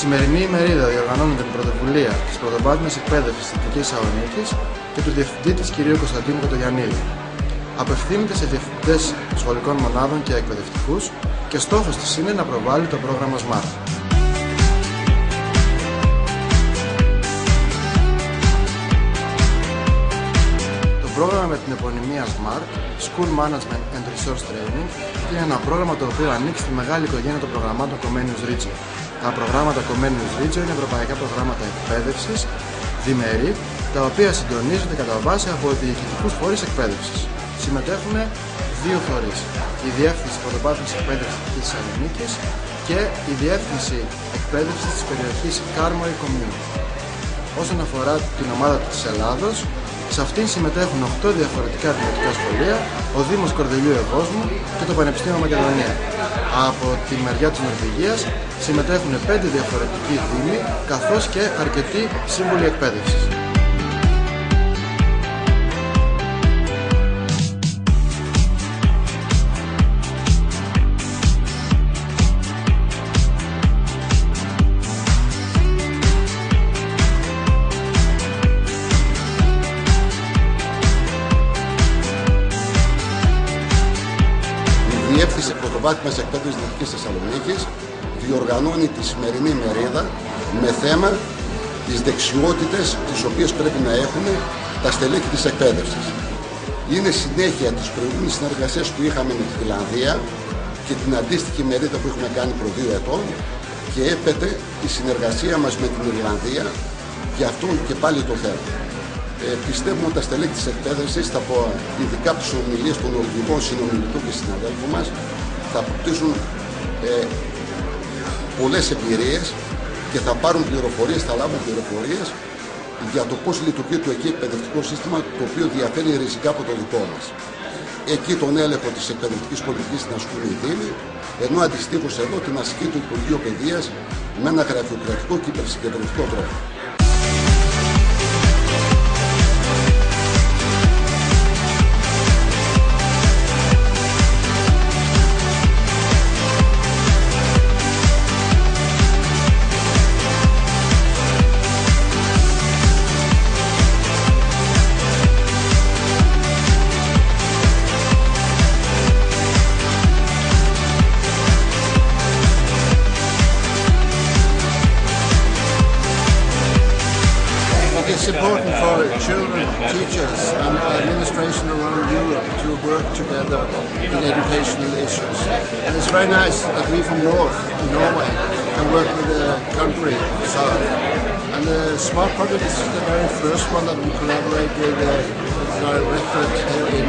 σημερινή ημερίδα διοργανώνεται με πρωτοβουλία της Πρωτοβάθμιας Εκπαίδευσης της Δυτικής Θεσσαλονίκης και του Διευθυντή της κ. Κωνσταντίνου Κοτογιαννίδη. Απευθύνεται σε διευθυντές σχολικών μονάδων και εκπαιδευτικούς και στόχος της είναι να προβάλλει το πρόγραμμα SMART. Το πρόγραμμα με την επωνυμία SMART, School Management and Resource Training, είναι ένα πρόγραμμα το οποίο ανήκει στη μεγάλη οικογένεια των προγραμμάτων Comenius Regio. Τα προγράμματα Comenius Regio είναι ευρωπαϊκά προγράμματα εκπαίδευσης, διμερεί, τα οποία συντονίζονται κατά βάση από διοικητικούς φορείς εκπαίδευσης. Συμμετέχουν δύο φορείς, η Διεύθυνση Πρωτοβάθμιας Εκπαίδευσης της Θεσσαλονίκης και η Διεύθυνση Εκπαίδευσης της περιοχής Κάρμορη Community. Όσον αφορά την ομάδα της Ελλάδος, σε αυτήν συμμετέχουν 8 διαφορετικά δημοτικά σχολεία, ο Δήμος Κορδελιού Ευόσμου και το Πανεπιστήμιο Μακεδονία. Από τη μεριά της Νορβηγίας συμμετέχουν 5 διαφορετικοί δήμοι, καθώς και αρκετοί σύμβουλοι εκπαίδευσης. Η Διεύθυνση Πρωτοβάθμιας Εκπαίδευσης της Δυτικής Θεσσαλονίκης διοργανώνει τη σημερινή ημερίδα με θέμα τις δεξιότητες τις οποίες πρέπει να έχουν τα στελέχη της εκπαίδευσης. Είναι συνέχεια της προηγούμενης συνεργασίας που είχαμε με τη Φιλανδία και την αντίστοιχη ημερίδα που έχουμε κάνει προ 2 ετών και έπεται η συνεργασία μας με την Ιρλανδία, γι' αυτό και πάλι το θέμα. Πιστεύουμε ότι τα στελέχη της εκπαίδευσης, ειδικά από τις ομιλίες των νορβηγών συνομιλητών και συναδέλφων μας, θα αποκτήσουν πολλές εμπειρίες και θα πάρουν πληροφορίες, θα λάβουν πληροφορίες για το πώς λειτουργεί το εκεί εκπαιδευτικό σύστημα, το οποίο διαφέρει ριζικά από το δικό μας. Εκεί τον έλεγχο της εκπαιδευτικής πολιτικής την ασκούν οι δήμοι, ενώ αντιστοίχως εδώ την ασκεί το Υπουργείο Παιδείας με ένα γραφειοκρατικό και υπερσυγκεντρωτικό τρόπο. It's important for children, teachers and administration around Europe to work together in educational issues. And it's very nice that we from North, in Norway, can work with the country south. And the SMART project is the very first one that we collaborate with the directorate here in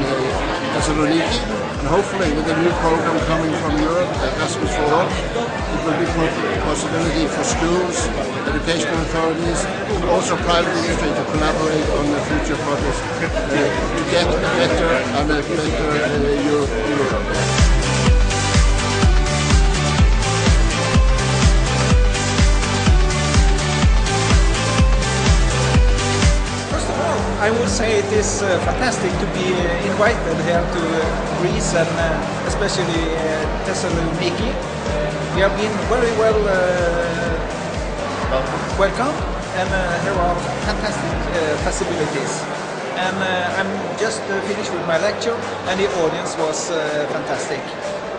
Thessaloniki. And hopefully with the new program coming from Europe, Erasmus for All, it will be a possibility for schools, educational authorities, and also private industry to collaborate on the future projects to get a better and a better Europe. I would say it is fantastic to be invited here to Greece and especially Thessaloniki. We have been very well welcome and here are fantastic possibilities. And I'm just finished with my lecture and the audience was fantastic.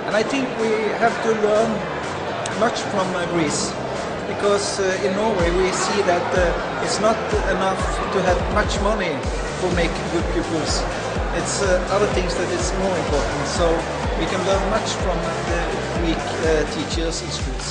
And I think we have to learn much from Greece. Because in Norway we see that it's not enough to have much money to make good pupils. It's other things that is more important. So we can learn much from the Greek teachers in schools.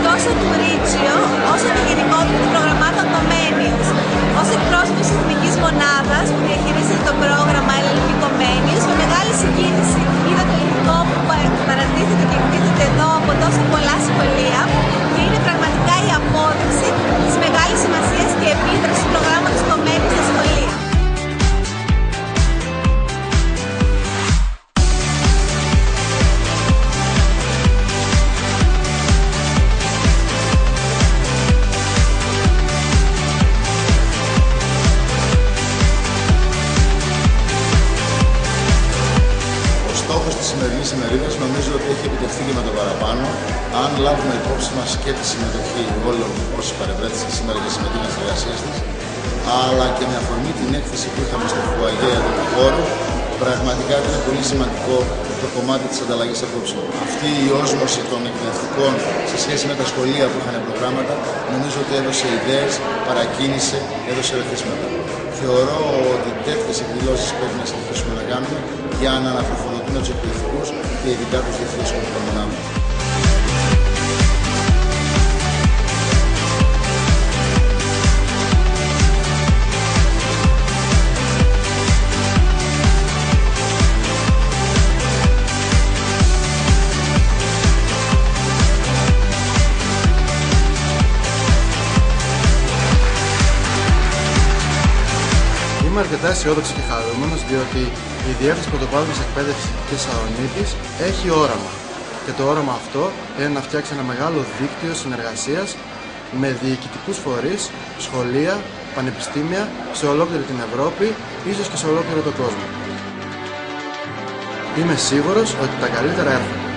Τόσο του Regio όσο και γενικά στόχος της σημερινής ημερίδας νομίζω ότι έχει επιτευχθεί και με το παραπάνω, αν λάβουμε υπόψη μας και τη συμμετοχή όλων όσοι παρευρέθησαν σήμερα και συμμετείχαν στις εργασίες της, αλλά και με αφορμή την έκθεση που είχαμε στο Φουαγέ εδώ του χώρου, πραγματικά ήταν πολύ σημαντικό το κομμάτι της ανταλλαγής απόψεων. Αυτή η όσμωση των εκπαιδευτικών σε σχέση με τα σχολεία που είχαν προγράμματα, νομίζω ότι έδωσε ιδέες, παρακίνησε, έδωσε ερεθίσματα. Θεωρώ ότι τέτοιες εκδηλώσεις πρέπει να συνεχίσουμε να κάνουμε για να αναπροφοδοτούμε τους εκπαιδευτικούς και ειδικά τους διευθυντές των προγραμμάτων. Είμαι αρκετά αισιόδοξη και χαρούμενος διότι η Διεύθυνση Πρωτοπόρου Εκπαίδευσης της Θεσσαλονίκης έχει όραμα. Και το όραμα αυτό είναι να φτιάξει ένα μεγάλο δίκτυο συνεργασίας με διοικητικούς φορείς, σχολεία, πανεπιστήμια σε ολόκληρη την Ευρώπη, ίσως και σε ολόκληρο τον κόσμο. Είμαι σίγουρος ότι τα καλύτερα έρχονται.